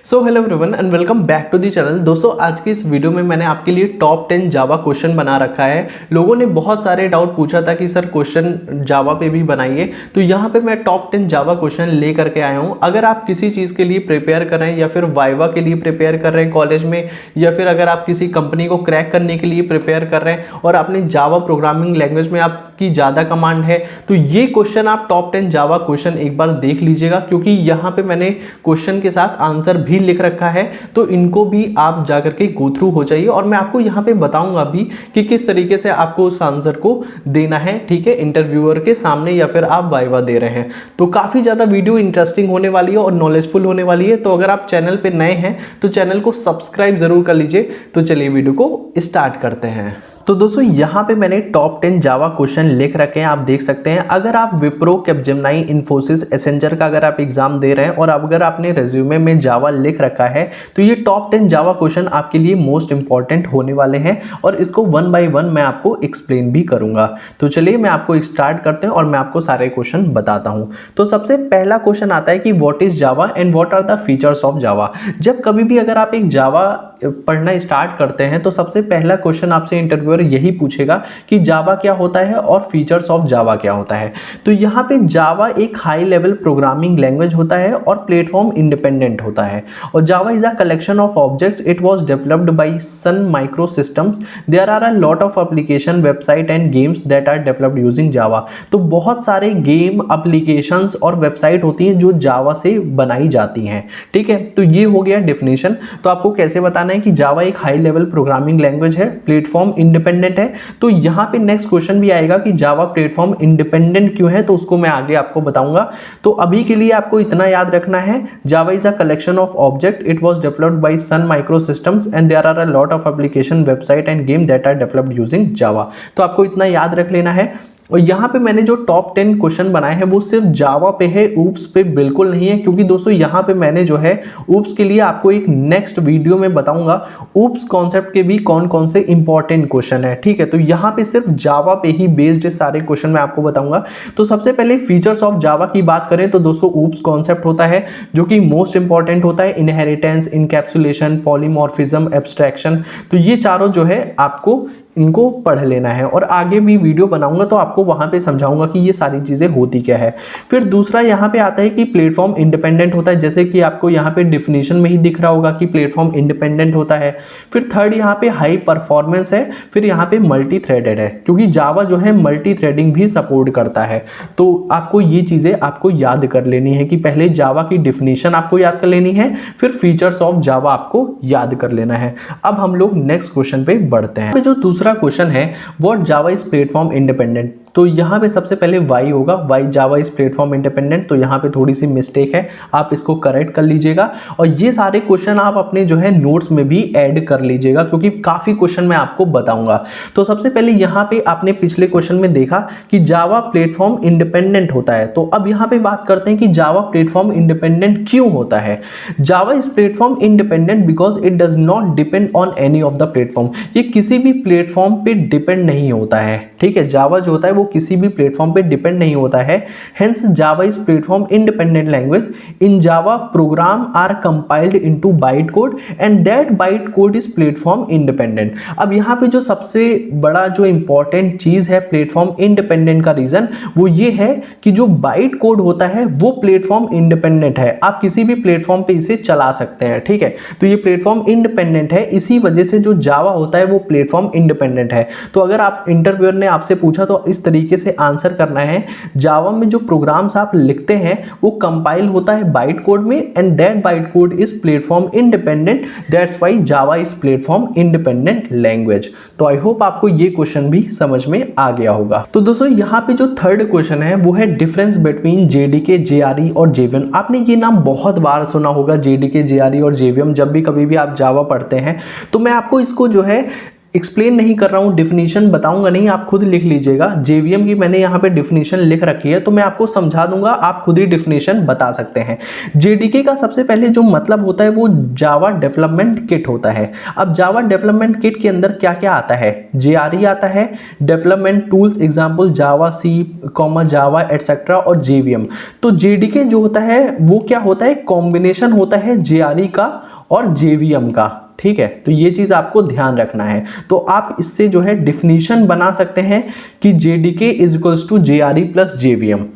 So hello everyone and welcome back to the channel. दोस्तों आज की इस वीडियो में मैंने आपके लिए टॉप 10 जावा क्वेश्चन बना रखा है। लोगों ने बहुत सारे डाउट पूछा था कि सर क्वेश्चन जावा पे भी बनाइए, तो यहाँ पे मैं टॉप 10 जावा क्वेश्चन ले करके आया हूँ। अगर आप किसी चीज़ के लिए प्रिपेयर कर रहे हैं या फिर वाइवा के लिए प्रिपेयर कर रहे हैं कॉलेज में, या फिर अगर आप किसी कंपनी को क्रैक करने के लिए प्रिपेयर कर रहे हैं और आपने जावा प्रोग्रामिंग लैंग्वेज में आपकी ज़्यादा कमांड है, तो ये क्वेश्चन आप टॉप 10 जावा क्वेश्चन एक बार देख लीजिएगा, क्योंकि यहाँ पे मैंने क्वेश्चन के साथ आंसर भी लिख रखा है, तो इनको भी आप जाकर के गो थ्रू हो जाइए। और मैं आपको यहाँ पे बताऊंगा भी कि किस तरीके से आपको उस आंसर को देना है, ठीक है, इंटरव्यूअर के सामने या फिर आप वाइवा दे रहे हैं। तो काफ़ी ज़्यादा वीडियो इंटरेस्टिंग होने वाली है और नॉलेजफुल होने वाली है। तो अगर आप चैनल पे नए हैं तो चैनल को सब्सक्राइब जरूर कर लीजिए। तो चलिए वीडियो को स्टार्ट करते हैं। तो दोस्तों यहाँ पे मैंने टॉप 10 जावा क्वेश्चन लिख रखे हैं, आप देख सकते हैं। अगर आप विप्रो, कैपजेमिनी, इन्फोसिस, एसेंचर का अगर आप एग्जाम दे रहे हैं और अगर आपने रेज्यूमे में जावा लिख रखा है, तो ये टॉप 10 जावा क्वेश्चन आपके लिए मोस्ट इंपॉर्टेंट होने वाले हैं और इसको वन बाय वन मैं आपको एक्सप्लेन भी करूंगा। तो चलिए मैं आपको स्टार्ट करते हैं और मैं आपको सारे क्वेश्चन बताता हूँ। तो सबसे पहला क्वेश्चन आता है कि what is Java and what are the features of Java. जब कभी भी अगर आप एक जावा पढ़ना स्टार्ट करते हैं तो सबसे पहला क्वेश्चन आपसे इंटरव्यूअर यही पूछेगा कि जावा क्या होता है और फीचर्स ऑफ जावा क्या होता है। तो यहाँ पे जावा एक हाई लेवल प्रोग्रामिंग लैंग्वेज होता है और प्लेटफॉर्म इंडिपेंडेंट होता है। और Java is a collection of objects, it was developed by Sun micro systems, there are a lot of application, website and games that are developed using Java. तो बहुत सारे game, applications और website होती हैं जो जावा से बनाई जाती हैं, ठीक है। तो ये हो गया डेफिनेशन। तो आपको कैसे बताना है कि जावा एक हाई लेवल प्रोग्रामिंग लैंग्वेज है, प्लेटफॉर्म इंडिपेंडेंट है। तो यहां पे नेक्स्ट क्वेश्चन भी आएगा कि जावा प्लेटफॉर्म इंडिपेंडेंट क्यों है, तो उसको मैं आगे आपको बताऊंगा। तो अभी के लिए आपको इतना याद रखना है, Java is a collection of object, it was developed by Sun micro systems and there are a lot of application, website and game that are developed using Java. तो आपको इतना याद रख लेना है। और यहाँ पे मैंने जो टॉप 10 क्वेश्चन बनाए हैं वो सिर्फ जावा पे है, ऊप्स पे बिल्कुल नहीं है, क्योंकि दोस्तों यहाँ पे मैंने जो है ऊप्स के लिए आपको एक नेक्स्ट वीडियो में बताऊंगा ऊप्स कॉन्सेप्ट के भी कौन कौन से इंपॉर्टेंट क्वेश्चन है, ठीक है। तो यहाँ पे सिर्फ जावा पे ही बेस्ड सारे क्वेश्चन मैं आपको बताऊंगा। तो सबसे पहले फीचर्स ऑफ जावा की बात करें तो दोस्तों ऊप्स कॉन्सेप्ट होता है जो कि मोस्ट इंपॉर्टेंट होता है। इनहेरिटेंस, इनकैप्सुलेशन, पॉलीमॉर्फिज्म, एब्स्ट्रैक्शन, तो ये चारों जो है आपको इनको पढ़ लेना है और आगे भी वीडियो बनाऊंगा तो आपको वहां पे समझाऊंगा कि ये सारी चीजें होती क्या है। फिर दूसरा यहाँ पे आता है कि प्लेटफॉर्म इंडिपेंडेंट होता है, जैसे कि आपको यहाँ पे डिफिनेशन में ही दिख रहा होगा कि प्लेटफॉर्म इंडिपेंडेंट होता है। फिर थर्ड यहाँ पे हाई परफॉर्मेंस है। फिर यहाँ पे मल्टी थ्रेडेड है, क्योंकि जावा जो है मल्टी थ्रेडिंग भी सपोर्ट करता है। तो आपको ये चीजें आपको याद कर लेनी है कि पहले जावा की डिफिनेशन आपको याद कर लेनी है, फिर फीचर्स ऑफ जावा आपको याद कर लेना है। अब हम लोग नेक्स्ट क्वेश्चन पे बढ़ते हैं। जो दूसरा क्वेश्चन है, what Java is platform independent, तो यहाँ पे सबसे पहले वाई होगा, why Java is platform independent. तो यहाँ पे थोड़ी सी मिस्टेक है, आप इसको करेक्ट कर लीजिएगा। और ये सारे क्वेश्चन आप अपने जो है नोट्स में भी ऐड कर लीजिएगा, क्योंकि काफी क्वेश्चन मैं आपको बताऊंगा। तो सबसे पहले यहाँ पे आपने पिछले क्वेश्चन में देखा कि जावा प्लेटफॉर्म इंडिपेंडेंट होता है। तो अब यहाँ पे बात करते हैं कि जावा प्लेटफॉर्म इंडिपेंडेंट क्यों होता है। Java is platform independent because it does not depend on any of the platform. ये किसी भी प्लेटफॉर्म पे डिपेंड नहीं होता है, ठीक है। जावा जो होता है किसी भी प्लेटफॉर्म पे डिपेंड नहीं होता है। Hence Java is platform independent language. In Java program are compiled into byte code and that byte code is platform independent. अब यहाँ पे जो सबसे बड़ा जो इंपॉर्टेंट चीज है प्लेटफॉर्म इंडिपेंडेंट का रीजन, वो ये है कि जो बाइट कोड होता है वो प्लेटफॉर्म इंडिपेंडेंट है। आप किसी भी प्लेटफॉर्म पे इसे चला सकते हैं, ठीक है। तो ये प्लेटफॉर्म इंडिपेंडेंट है, इसी वजह से जो जावा होता है वो प्लेटफॉर्म इंडिपेंडेंट है। तो अगर आप इंटरव्यूअर ने आपसे पूछा तो इस तरीके से आंसर करना है, जावा में जो प्रोग्राम्स आप लिखते हैं वो कंपाइल होता है बाइट कोड में and that byte code is platform independent, that's why Java is platform independent language. तो आई होप आपको ये क्वेश्चन भी समझ में आ गया होगा। तो दोस्तों यहाँ पे जो थर्ड क्वेश्चन है वो है डिफरेंस बिटवीन जेडीके, जेआरई और जेवीएम। आपने ये नाम बहुत बार सुना होगा, जेडीके, जेआरई और जेवीएम। जब भी कभी भी आप जावा पढ़ते हैं तो मैं आपको इसको जो है एक्सप्लेन नहीं कर रहा हूँ, डिफिनीशन बताऊंगा नहीं, आप खुद लिख लीजिएगा। जेवीएम की मैंने यहाँ पे डिफिनीशन लिख रखी है, तो मैं आपको समझा दूंगा, आप खुद ही डिफिनीशन बता सकते हैं। जेडीके का सबसे पहले जो मतलब होता है वो जावा डेवलपमेंट किट होता है। अब जावा डेवलपमेंट किट के अंदर क्या क्या आता है, जेआरई आता है, डेवलपमेंट टूल्स एग्जाम्पल जावा सी, जावा एटसेट्रा और जेवीएम। तो जेडीके जो होता है वो क्या होता है, कॉम्बिनेशन होता है जेआरई का और जेवीएम का, ठीक है। तो ये चीज आपको ध्यान रखना है। तो आप इससे जो है डिफिनीशन बना सकते हैं कि JDK is equals to JRE plus JVM,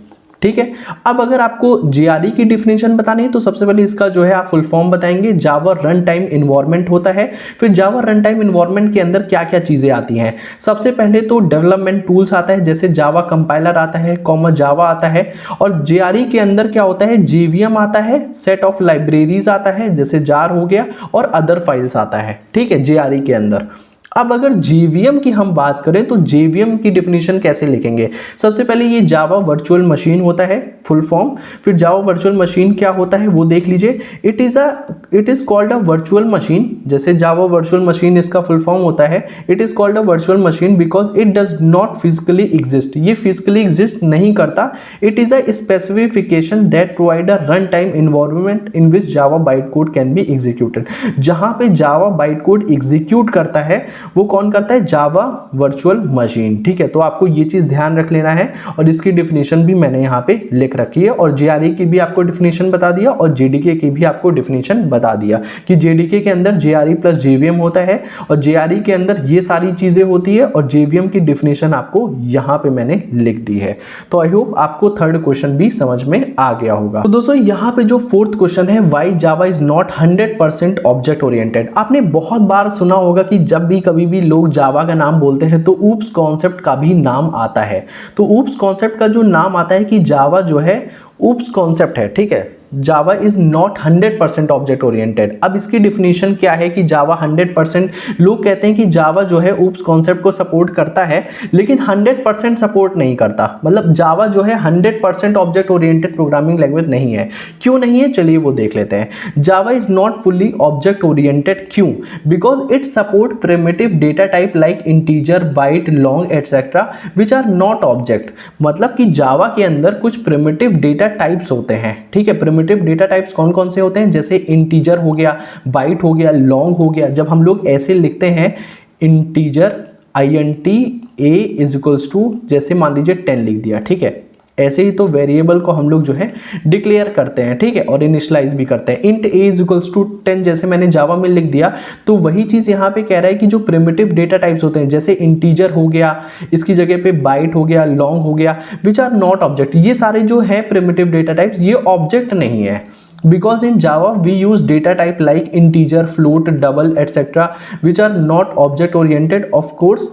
ठीक है। अब अगर आपको जेआरई की डिफिनीशन बतानी है तो सबसे पहले इसका जो है आप फुल फॉर्म बताएंगे। जावा रन टाइम इन्वायरमेंट होता है। फिर जावा रन टाइम इन्वायरमेंट के अंदर क्या क्या चीजें आती हैं, सबसे पहले तो डेवलपमेंट टूल्स आता है, जैसे जावा कंपाइलर आता है, जावा आता है। और जेआरई के अंदर क्या होता है, जेवीएम आता है, सेट ऑफ लाइब्रेरीज आता है जैसे जार हो गया, और अदर फाइल्स आता है, ठीक है, जेआरई के अंदर। अब अगर जेवीएम की हम बात करें तो जेवीएम की डिफिनीशन कैसे लिखेंगे, सबसे पहले ये जावा वर्चुअल मशीन होता है, फुल फॉर्म। फिर जावा वर्चुअल मशीन क्या होता है वो देख लीजिए, it is called a virtual machine. जैसे जावा वर्चुअल मशीन इसका फुल फॉर्म होता है, it is called a virtual machine because it does not physically exist. ये फिजिकली एग्जिस्ट नहीं करता। It is a specification that provide a run time environment in which Java byte code can be executed. जहां पे जावा byte code execute करता है वो कौन करता है, जावा वर्चुअल मशीन, ठीक है। तो आपको ये चीज ध्यान रख लेना है, और इसकी डिफिनीशन भी मैंने यहाँ पे लिख रखी है, और जेआरई की भी आपको डिफिनीशन बता दिया, और जेडीके की भी आपको डिफिनीशन बता दिया कि जेडीके के अंदर जेआरई प्लस जेवीएम होता है, और जेआरई के अंदर ये सारी चीजें होती है, और जेवीएम की डिफिनीशन आपको यहाँ पे मैंने लिख दी है। तो आई होप आपको थर्ड क्वेश्चन भी समझ में आ गया होगा। तो दोस्तों यहाँ पे जो फोर्थ क्वेश्चन है, why Java is not 100% object oriented. आपने बहुत बार सुना होगा कि जब भी कभी भी लोग जावा का नाम बोलते हैं तो ऊप्स कॉन्सेप्ट का भी नाम आता है। तो ऊप्स कॉन्सेप्ट का जो नाम आता है कि जावा जो है ऊप्स कॉन्सेप्ट है, ठीक है। Java is not 100% object oriented. अब इसकी डिफिनीशन क्या है कि जावा 100%, लोग कहते हैं कि जावा जो है ऊप्स कॉन्सेप्ट को सपोर्ट करता है लेकिन 100% सपोर्ट नहीं करता। मतलब जावा जो है 100% ऑब्जेक्ट ओरिएंटेड प्रोग्रामिंग लैंग्वेज नहीं है। क्यों नहीं है, चलिए वो देख लेते हैं। Java is not fully object oriented, क्यों, because it support primitive data type like integer, byte, long etcetera which are not object. मतलब कि जावा के अंदर कुछ प्रिमिटिव डेटा टाइप्स होते हैं, ठीक है। प्रिमिटिव डेटा टाइप्स कौन कौन से होते हैं, जैसे इंटीजर हो गया, बाइट हो गया, लॉन्ग हो गया। जब हम लोग ऐसे लिखते हैं integer INT A is equals to, जैसे मान लीजिए 10 लिख दिया, ठीक है, ऐसे ही तो वेरिएबल को हम लोग जो है डिक्लेयर करते हैं, ठीक है, और इनिशियलाइज भी करते हैं। Int a is equals to 10 जैसे मैंने जावा में लिख दिया, तो वही चीज यहाँ पे कह रहा है कि जो प्रिमिटिव डेटा टाइप्स होते हैं, जैसे इंटीजर हो गया, इसकी जगह पे बाइट हो गया, लॉन्ग हो गया, विच आर नॉट ऑब्जेक्ट। ये सारे जो है प्रिमिटिव डेटा टाइप्स, ये ऑब्जेक्ट नहीं है। Because in Java we use data type like integer, float, double, etc. which are not object oriented. Of course,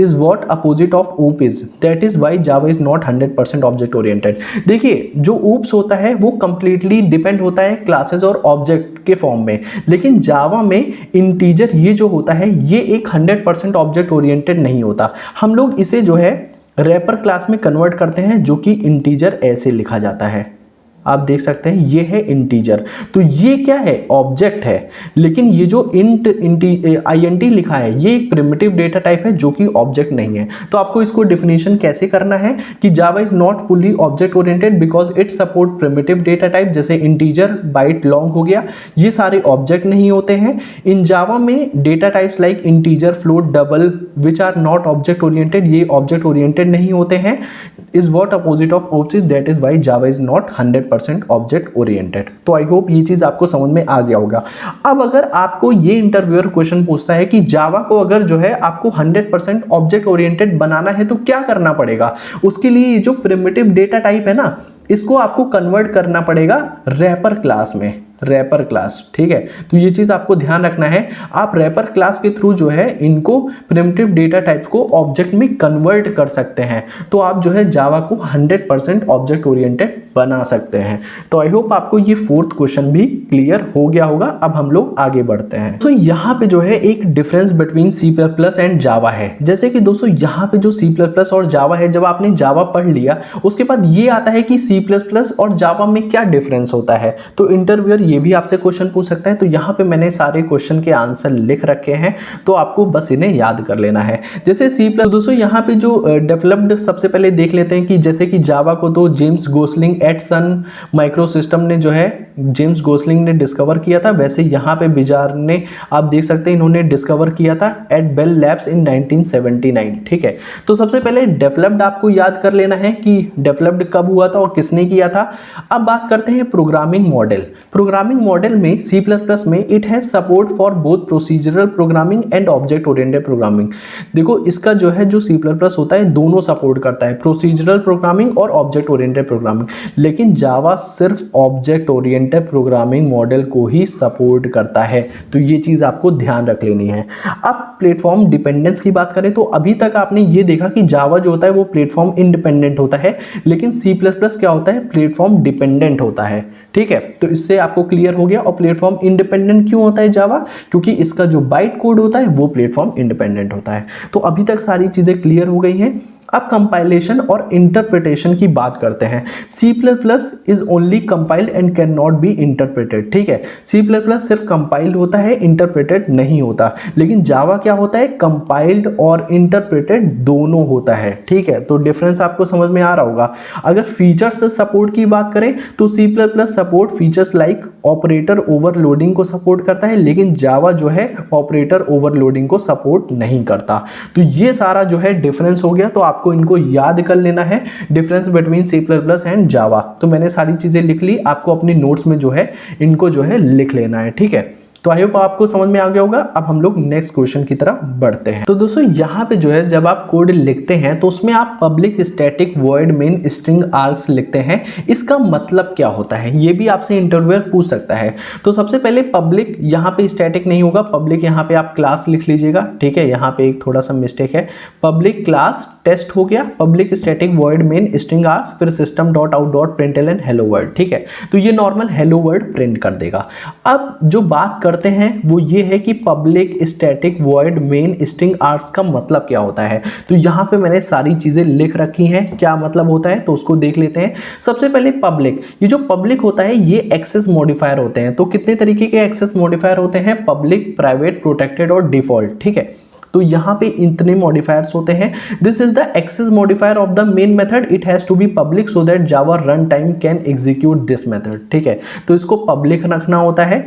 is what opposite of OOP is. That is why Java is not 100% object oriented. देखिए जो OOPs होता है वो completely depend होता है classes और object के form में, लेकिन जावा में इंटीजर ये जो होता है ये एक 100% ऑब्जेक्ट ओरिएंटेड नहीं होता। हम लोग इसे जो है रैपर क्लास में कन्वर्ट करते हैं, जो कि इंटीजर ऐसे लिखा जाता है, आप देख सकते हैं ये है इंटीजर। तो ये क्या है, ऑब्जेक्ट है। लेकिन ये जो INT लिखा है ये एक प्रिमिटिव डेटा टाइप है जो कि ऑब्जेक्ट नहीं है। तो आपको इसको डिफिनेशन कैसे करना है कि जावा is not fully object oriented because it support primitive data type, जैसे इंटीजर, बाइट, लॉन्ग हो गया, ये सारे ऑब्जेक्ट नहीं होते हैं। इन जावा में data types like integer, float, double which are not object oriented, ये ऑब्जेक्ट ओरिएंटेड नहीं होते हैं। Is what opposite of OOPs, that is why Java is not 100% object oriented. तो आई होप ये चीज आपको समझ में आ गया होगा। अब अगर आपको ये इंटरव्यूअर क्वेश्चन पूछता है कि जावा को अगर जो है आपको 100% ऑब्जेक्ट ओरिएंटेड बनाना है तो क्या करना पड़ेगा, उसके लिए जो प्रिमिटिव डेटा टाइप है ना, इसको आपको कन्वर्ट करना पड़ेगा रैपर क्लास में, रैपर क्लास, ठीक है। तो ये चीज आपको ध्यान रखना है। आप रैपर क्लास के थ्रू जो है इनको प्रिमिटिव डेटा टाइप को ऑब्जेक्ट में कन्वर्ट कर सकते हैं, तो आप जो है जावा को 100% ऑब्जेक्ट ओरिएंटेड बना सकते हैं। तो आई होप आपको ये फोर्थ क्वेश्चन भी क्लियर हो गया होगा। अब हम लोग आगे बढ़ते हैं। तो यहाँ पे जो है एक डिफरेंस बिटवीन C++ एंड जावा है। जैसे कि दोस्तों यहाँ पे जो C++ और जावा है, जब आपने जावा पढ़ लिया उसके बाद ये आता है कि C++ और जावा में क्या डिफरेंस होता है। तो इंटरव्यूअर ये भी आपसे क्वेश्चन पूछ सकता है। तो यहाँ पे मैंने सारे क्वेश्चन के आंसर लिख रखे हैं, तो आपको बस इन्हें याद कर लेना है। जैसे सी प्लस, दोस्तों यहाँ पे जो डेवलप्ड, सबसे पहले देख लेते हैं कि जैसे कि जावा को तो जेम्स गोसलिंग एट सन माइक्रोसिस्टम ने जो है जेम्स गोसलिंग ने डिस्कवर किया था, वैसे यहाँ पे बिजार ने, आप देख सकते हैं, इन्होंने डिस्कवर किया था एट बेल लैब्स इन 1979। ठीक है, तो सबसे पहले डेवलप्ड आपको याद कर लेना है कि डेवलप्ड कब हुआ था और किसने किया था। अब बात करते हैं प्रोग्रामिंग मॉडल। प्रोग्रामिंग मॉडल में सी प्लस प्लस में it has support for both procedural programming and object oriented programming. देखो इसका जो है जो सी प्लस प्लस होता है दोनों सपोर्ट करता है, प्रोसीजरल प्रोग्रामिंग और ऑब्जेक्ट ओरिएंटेड प्रोग्रामिंग, लेकिन जावा सिर्फ ऑब्जेक्ट ओरिएंटेड प्रोग्रामिंग मॉडल को ही सपोर्ट करता है। तो ये चीज आपको ध्यान रख लेनी है। अब प्लेटफॉर्म डिपेंडेंस की बात करें तो अभी तक आपने ये देखा कि जावा जो होता है वो प्लेटफॉर्म इंडिपेंडेंट होता है, लेकिन सी प्लस प्लस क्या होता है, प्लेटफॉर्म डिपेंडेंट होता है। ठीक है, तो इससे आपको क्लियर हो गया। और प्लेटफॉर्म इंडिपेंडेंट क्यों होता है जावा, क्योंकि इसका जो बाइट कोड होता है वो प्लेटफॉर्म इंडिपेंडेंट होता है। तो अभी तक सारी चीजें क्लियर हो गई हैं। अब कंपाइलेशन और इंटरप्रिटेशन की बात करते हैं। C plus plus is only compiled and can not be interpreted. ठीक है, सी प्लस प्लस सिर्फ कंपाइल्ड होता है, इंटरप्रेटेड नहीं होता, लेकिन जावा क्या होता है, कंपाइल्ड और इंटरप्रेटेड दोनों होता है। ठीक है, तो डिफरेंस आपको समझ में आ रहा होगा। अगर फीचर्स सपोर्ट की बात करें तो C plus plus support features like operator overloading को सपोर्ट करता है, लेकिन जावा जो है ऑपरेटर ओवरलोडिंग को सपोर्ट नहीं करता। तो ये सारा जो है डिफरेंस हो गया, तो आपको इनको याद कर लेना है, difference between C plus plus and Java. तो मैंने सारी चीजें लिख ली, आपको अपनी नोट्स में जो है इनको जो है लिख लेना है। ठीक है, तो आई होप आपको समझ में आ गया होगा। अब हम लोग नेक्स्ट क्वेश्चन की तरफ बढ़ते हैं। तो दोस्तों यहाँ पे जो है जब आप कोड लिखते हैं तो उसमें आप public static void main string args लिखते हैं, इसका मतलब क्या होता है, ये भी आपसे इंटरव्यूअर पूछ सकता है। तो सबसे पहले पब्लिक यहाँ पे स्टैटिक नहीं होगा, पब्लिक यहाँ पे आप क्लास लिख लीजिएगा। ठीक है, यहाँ पे एक थोड़ा सा मिस्टेक है, पब्लिक क्लास टेस्ट हो गया, public static void main string args, फिर system dot out dot println hello world. ठीक है, तो ये नॉर्मल हेलो वर्ल्ड प्रिंट कर देगा। अब जो बात करते हैं वो ये है कि public static void main string args का मतलब क्या होता है। तो यहां पे मैंने सारी चीजें लिख रखी हैं, क्या मतलब होता है तो उसको देख लेते हैं। सबसे पहले पब्लिक, ये जो पब्लिक होता है ये एक्सेस मॉडिफायर होते हैं। तो कितने तरीके के एक्सेस मॉडिफायर होते हैं, पब्लिक, प्राइवेट, प्रोटेक्टेड और डिफॉल्ट। ठीक है, तो यहाँ पे इतने मॉडिफायर्स होते हैं। This is the access modifier of the main method, it has to be public so that Java run time can execute this method. ठीक है, तो इसको पब्लिक रखना होता है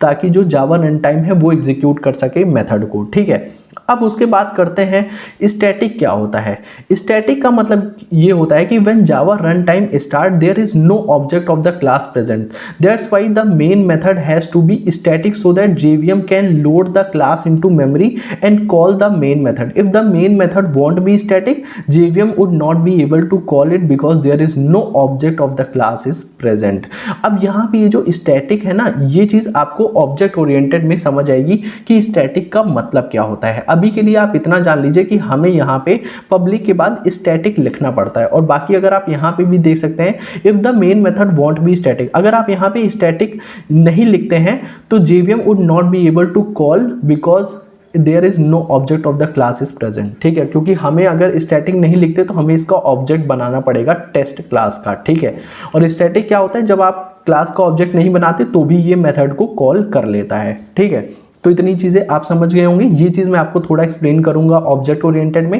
ताकि जो जावा रन टाइम है वो एग्जीक्यूट कर सके मेथड को। ठीक है, अब उसके बात करते हैं स्टैटिक क्या होता है। स्टैटिक का मतलब ये होता है कि when Java run time start there is no object of the class present, that's why the main method has to be static so that JVM can load the class into memory and call the main method. If the main method won't be static, JVM would not be able to call it because there is no object of the class is present. अब यहाँ पे ये जो static है ना, ये चीज आपको ऑब्जेक्ट ओरिएंटेड में समझ आएगी कि स्टैटिक का मतलब क्या होता है। अभी के लिए आप इतना जान लीजिए कि हमें यहाँ पे पब्लिक के बाद स्टैटिक लिखना पड़ता है, और बाकी अगर आप यहाँ पे भी देख सकते हैं if the main method won't be static, अगर आप यहाँ पे स्टैटिक नहीं लिखते हैं तो JVM would not be able to call because there is no object of the class is present. ठीक है, क्योंकि हमें अगर स्टैटिक नहीं लिखते तो हमें इसका ऑब्जेक्ट बनाना पड़ेगा टेस्ट क्लास का। ठीक है, और स्टैटिक क्या होता है, जब आप क्लास का ऑब्जेक्ट नहीं बनाते तो भी ये मेथड को कॉल कर लेता है। ठीक है, तो इतनी चीजें आप समझ गए होंगे, ये चीज मैं आपको थोड़ा एक्सप्लेन करूंगा ऑब्जेक्ट ओरिएंटेड में।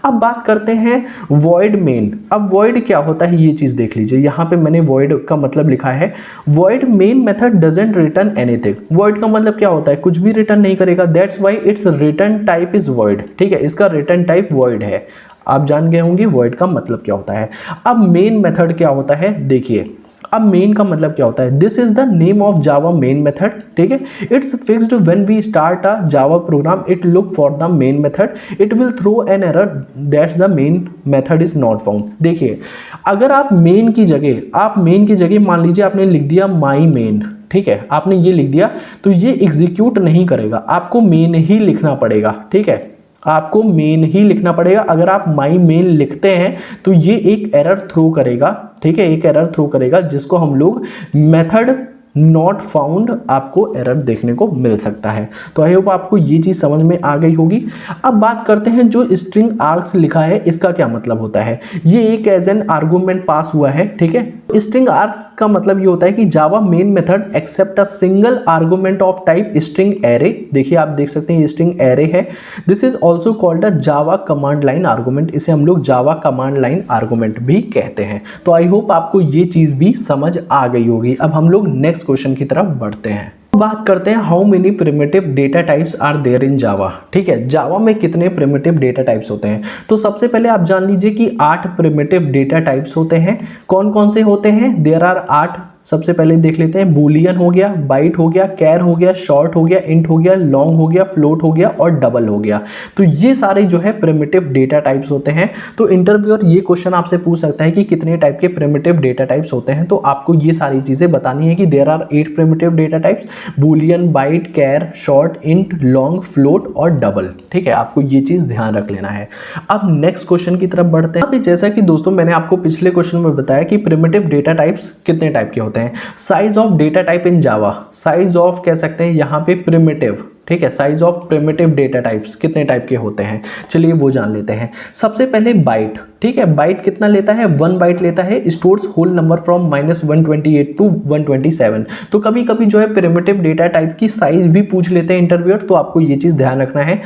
अब बात करते हैं वॉइड मेन। अब वॉइड क्या होता है ये चीज देख लीजिए, यहाँ पे मैंने वॉइड का मतलब लिखा है, void main method doesn't return anything. Void का मतलब क्या होता है, कुछ भी रिटर्न नहीं करेगा, that's why it's return type is void. ठीक है, इसका रिटर्न टाइप वॉइड है। आप जान गए होंगे वॉइड का मतलब क्या होता है। अब मेन मेथड क्या होता है देखिए, अब मेन का मतलब क्या होता है, this is the name of Java main method. ठीक है, it's fixed when we start a Java program, it look for the main method, it will throw an error that's the main method is not found. देखिए, अगर आप main की जगह मान लीजिए आपने लिख दिया माई मेन, ठीक है, आपने ये लिख दिया तो ये एग्जीक्यूट नहीं करेगा, आपको मेन ही लिखना पड़ेगा। ठीक है, आपको मेन ही लिखना पड़ेगा। अगर आप माई मेन लिखते हैं तो ये एक एरर थ्रो करेगा। ठीक है, एक एरर थ्रो करेगा जिसको हम लोग मेथड नॉट फाउंड आपको एरर देखने को मिल सकता है। तो आई होप आपको ये चीज समझ में आ गई होगी। अब बात करते हैं जो स्ट्रिंग आर्ग्स लिखा है इसका क्या मतलब होता है। ये एक एज एन आर्गुमेंट पास हुआ है, ठीक है, स्ट्रिंग आर का मतलब ये होता है कि Java main method accept a single argument of type string array. देखिए आप देख सकते हैं ये स्ट्रिंग एरे है। This is also called a Java command line argument. इसे हम लोग जावा कमांड लाइन आर्गुमेंट भी कहते हैं। तो आई होप आपको ये चीज भी समझ आ गई होगी। अब हम लोग नेक्स्ट क्वेश्चन की तरफ बढ़ते हैं। बात करते हैं how many primitive data types are there in Java. ठीक है, जावा में कितने प्रिमिटिव डेटा टाइप्स होते हैं। तो सबसे पहले आप जान लीजिए कि 8 प्रिमिटिव डेटा टाइप्स होते हैं। कौन कौन से होते हैं? There are 8। सबसे पहले देख लेते हैं। बूलियन हो गया, बाइट हो गया, कैर हो गया, शॉर्ट हो गया, इंट हो गया, लॉन्ग हो गया, फ्लोट हो गया और डबल हो गया। तो ये सारे जो है प्रिमिटिव डेटा टाइप्स होते हैं। तो इंटरव्यूअर ये क्वेश्चन आपसे पूछ सकता है कि कितने टाइप के प्रिमिटिव डेटा टाइप्स होते हैं। तो आपको ये सारी चीजें बतानी है कि there are 8 primitive data types, boolean, byte, char, short, int, long, float और डबल। ठीक है, आपको ये चीज ध्यान रख लेना है। अब नेक्स्ट क्वेश्चन की तरफ बढ़ते हैं। जैसा कि दोस्तों मैंने आपको पिछले क्वेश्चन में बताया कि प्रिमिटिव डेटा टाइप्स कितने टाइप के होते हैं। Size of data type in Java, size of कह सकते हैं यहाँ पे प्रिमिटिव। ठीक है, size of primitive data types कितने टाइप के होते हैं, चलिए वो जान लेते हैं। सबसे पहले बाइट। ठीक है, बाइट कितना लेता है? 1 बाइट लेता है। Stores whole number from -128 to 127। तो कभी कभी जो है प्रिमिटिव डेटा टाइप की साइज भी पूछ लेते हैं इंटरव्यूअर। तो आपको ये चीज ध्यान रखना है।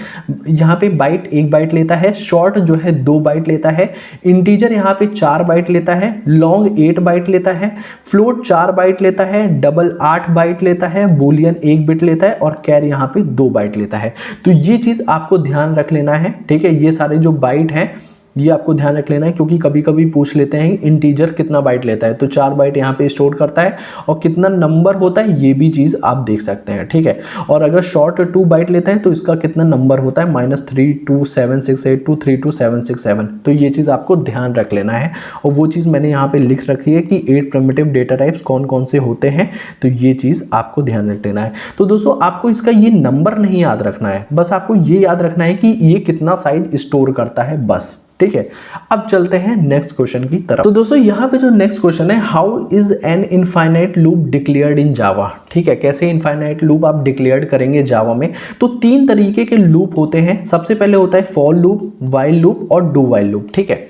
यहाँ पे बाइट 1 बाइट लेता है, शॉर्ट जो है 2 बाइट लेता है, इंटीजर यहाँ पे 4 बाइट लेता है, लॉन्ग 8 बाइट लेता है, फ्लोट 4 बाइट लेता है, डबल 8 बाइट लेता है, बूलियन 1 बिट लेता है और कैर यहाँ पे 2 बाइट लेता है। तो ये चीज आपको ध्यान रख लेना है। ठीक है, ये सारे जो बाइट हैं ये आपको ध्यान रख लेना है, क्योंकि कभी कभी पूछ लेते हैं इंटीजर कितना बाइट लेता है। तो 4 बाइट यहाँ पे स्टोर करता है और कितना नंबर होता है ये भी चीज आप देख सकते हैं। ठीक है, और अगर शॉर्ट 2 बाइट लेता है तो इसका कितना नंबर होता है -32768 टू 32767। तो ये चीज आपको ध्यान रख लेना है। और वो चीज मैंने यहाँ पे लिख रखी है कि 8 प्रिमिटिव डेटा टाइप्स कौन कौन से होते हैं। तो ये चीज आपको ध्यान रख लेना है। तो दोस्तों आपको इसका ये नंबर नहीं याद रखना है, बस आपको ये याद रखना है कि ये कितना साइज स्टोर करता है, बस। ठीक है, अब चलते हैं नेक्स्ट क्वेश्चन की तरफ। तो दोस्तों यहाँ पे जो नेक्स्ट क्वेश्चन है, how is an infinite loop declared in Java. ठीक है, कैसे इनफाइनाइट लूप आप डिक्लेयर्ड करेंगे जावा में। तो 3 तरीके के लूप होते हैं। सबसे पहले होता है फॉर लूप, व्हाइल लूप और डू व्हाइल लूप। ठीक है,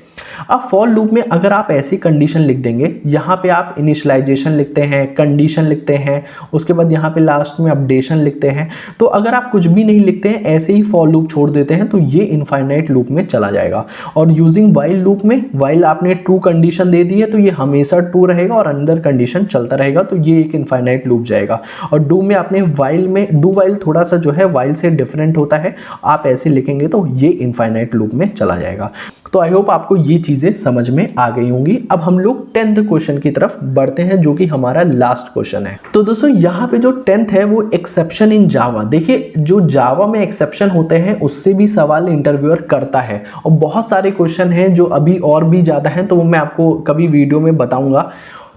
अब फॉर लूप में अगर आप ऐसी कंडीशन लिख देंगे, यहाँ पे आप इनिशियलाइजेशन लिखते हैं, कंडीशन लिखते हैं, उसके बाद यहाँ पे लास्ट में अपडेशन लिखते हैं। तो अगर आप कुछ भी नहीं लिखते हैं, ऐसे ही फॉर लूप छोड़ देते हैं, तो ये इनफाइनाइट लूप में चला जाएगा। और यूजिंग व्हाइल लूप में, व्हाइल आपने ट्रू कंडीशन दे दी है तो ये हमेशा ट्रू रहेगा और अंदर कंडीशन चलता रहेगा, तो ये एक इनफाइनाइट लूप जाएगा। और डू में आपने व्हाइल में, डू व्हाइल थोड़ा सा जो है व्हाइल से डिफरेंट होता है, आप ऐसे लिखेंगे तो ये इनफाइनाइट लूप में चला जाएगा। तो आई होप आपको ये चीजें समझ में आ गई होंगी। अब हम लोग 10th क्वेश्चन की तरफ बढ़ते हैं, जो कि हमारा लास्ट क्वेश्चन है। तो दोस्तों यहाँ पे जो 10th है वो एक्सेप्शन इन जावा। देखिए जो जावा में एक्सेप्शन होते हैं उससे भी सवाल इंटरव्यूअर करता है, और बहुत सारे क्वेश्चन हैं जो अभी और भी ज्यादा हैं, तो वो मैं आपको कभी वीडियो में बताऊंगा।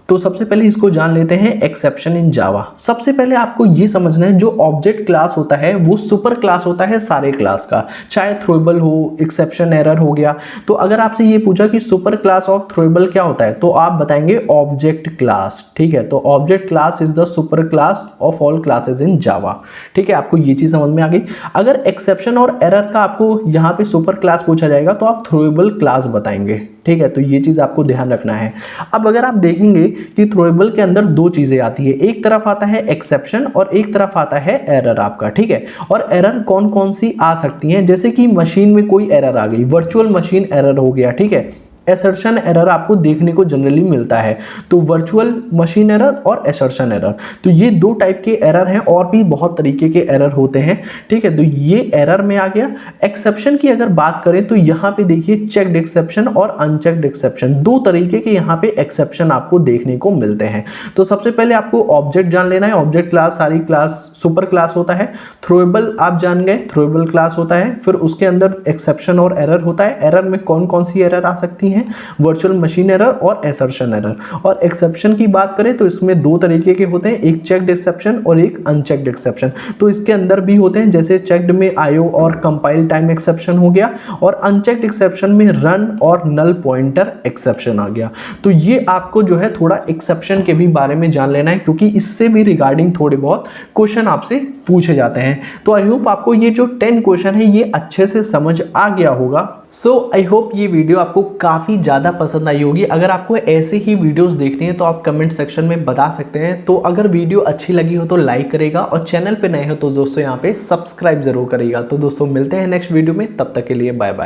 तो सबसे पहले इसको जान लेते हैं, एक्सेप्शन इन जावा। सबसे पहले आपको ये समझना है, जो ऑब्जेक्ट क्लास होता है वो सुपर क्लास होता है सारे क्लास का, चाहे थ्रोएबल हो, एक्सेप्शन एरर हो गया। तो अगर आपसे ये पूछा कि सुपर क्लास ऑफ थ्रोएबल क्या होता है, तो आप बताएंगे ऑब्जेक्ट क्लास। ठीक है, तो object class is the super class of all classes in Java. ठीक है, आपको ये चीज समझ में आ गई। अगर एक्सेप्शन और एरर का आपको यहाँ पे सुपर क्लास पूछा जाएगा तो आप थ्रोएबल क्लास बताएंगे। ठीक है, तो ये चीज आपको ध्यान रखना है। अब अगर आप देखेंगे कि थ्रोएबल के अंदर 2 चीजें आती है, एक तरफ आता है एक्सेप्शन और एक तरफ आता है एरर आपका। ठीक है, और एरर कौन कौन सी आ सकती हैं, जैसे कि मशीन में कोई एरर आ गई, वर्चुअल मशीन एरर हो गया। ठीक है, एसर्शन एरर आपको देखने को जनरली मिलता है। तो वर्चुअल मशीन एरर और एसर्शन एरर, तो ये 2 टाइप के एरर हैं, और भी बहुत तरीके के एरर होते हैं। ठीक है, तो ये एरर में आ गया। एक्सेप्शन की अगर बात करें तो यहाँ पे देखिए चेक्ड एक्सेप्शन और अनचेक्ड एक्सेप्शन, 2 तरीके के यहाँ पे एक्सेप्शन आपको देखने को मिलते हैं। तो सबसे पहले आपको ऑब्जेक्ट जान लेना है। ऑब्जेक्ट क्लास सारी क्लास सुपर क्लास होता है। थ्रोएबल आप जान गए, थ्रोएबल क्लास होता है। फिर उसके अंदर एक्सेप्शन और एरर होता है। एरर में कौन कौन सी एरर आ सकती है, वर्चुअल मशीन एरर और एसर्शन एरर। और एक्सेप्शन की बात करें तो इसमें 2 तरीके के होते हैं, एक चेक्ड एक्सेप्शन और एक अनचेक्ड एक्सेप्शन। तो इसके अंदर भी होते हैं, जैसे चेक्ड में आईओ और कंपाइल टाइम एक्सेप्शन हो गया, और अनचेक्ड एक्सेप्शन में रन और नल पॉइंटर एक्सेप्शन आ गया। तो ये आपको जो है थोड़ा एक्सेप्शन के भी बारे में जान लेना है, क्योंकि इससे भी रिगार्डिंग थोड़े बहुत क्वेश्चन आपसे पूछे जाते हैं। तो आई होप आपको ये जो 10 क्वेश्चन है ये अच्छे से समझ आ गया होगा। सो आई होप ये वीडियो आपको काफ़ी ज़्यादा पसंद आई होगी। अगर आपको ऐसे ही वीडियोस देखनी है तो आप कमेंट सेक्शन में बता सकते हैं। तो अगर वीडियो अच्छी लगी हो तो लाइक करेगा और चैनल पे नए हो तो दोस्तों यहाँ पे सब्सक्राइब जरूर करेगा। तो दोस्तों मिलते हैं नेक्स्ट वीडियो में, तब तक के लिए बाय बाय।